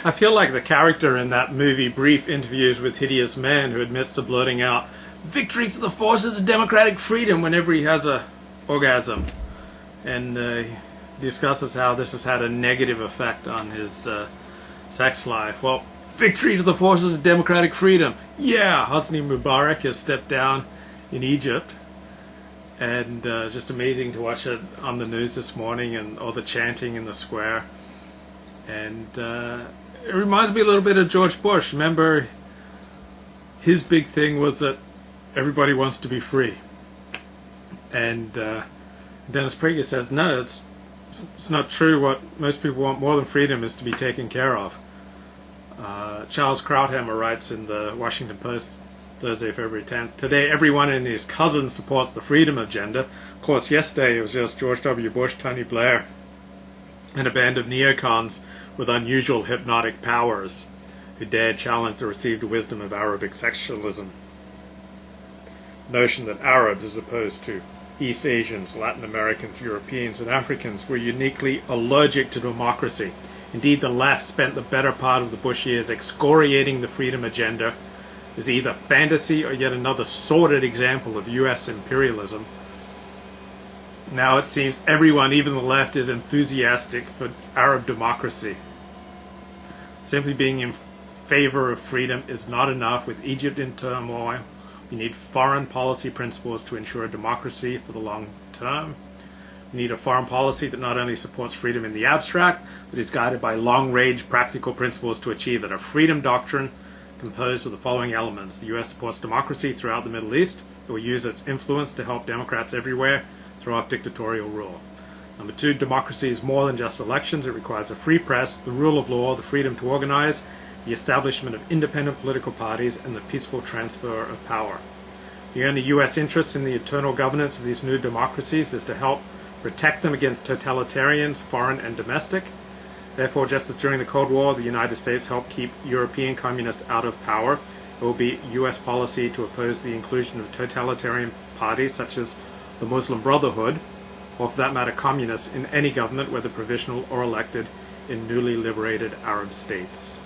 I feel like the character in that movie Brief Interviews with Hideous Man who admits to blurting out "Victory to the forces of democratic freedom" whenever he has a orgasm, and he discusses how this has had a negative effect on his sex life. Well, victory to the forces of democratic freedom. Yeah, Hosni Mubarak has stepped down in Egypt, and it's just amazing to watch it on the news this morning and all the chanting in the square. And it reminds me a little bit of George Bush. Remember, his big thing was that everybody wants to be free. And Dennis Prager says, no, it's not true. What most people want more than freedom is to be taken care of. Charles Krauthammer writes in the Washington Post Thursday, February 10th, today everyone and his cousin supports the freedom agenda. Of course, yesterday it was just George W. Bush, Tony Blair, and a band of neocons with unusual hypnotic powers who dared challenge the received wisdom of Arabic sexualism. The notion that Arabs, as opposed to East Asians, Latin Americans, Europeans, and Africans, were uniquely allergic to democracy. Indeed, the left spent the better part of the Bush years excoriating the freedom agenda as either fantasy or yet another sordid example of U.S. imperialism. Now it seems everyone, even the left, is enthusiastic for Arab democracy. Simply being in favor of freedom is not enough. With Egypt in turmoil, we need foreign policy principles to ensure democracy for the long term. We need a foreign policy that not only supports freedom in the abstract, but is guided by long-range practical principles to achieve it. A freedom doctrine composed of the following elements. The U.S. supports democracy throughout the Middle East. It will use its influence to help Democrats everywhere throw off dictatorial rule. Number two, democracy is more than just elections. It requires a free press, the rule of law, the freedom to organize, the establishment of independent political parties, and the peaceful transfer of power. The only U.S. interest in the eternal governance of these new democracies is to help protect them against totalitarians, foreign and domestic. Therefore, just as during the Cold War, the United States helped keep European communists out of power, it will be U.S. policy to oppose the inclusion of totalitarian parties such as the Muslim Brotherhood, or for that matter communists, in any government, whether provisional or elected, in newly liberated Arab states.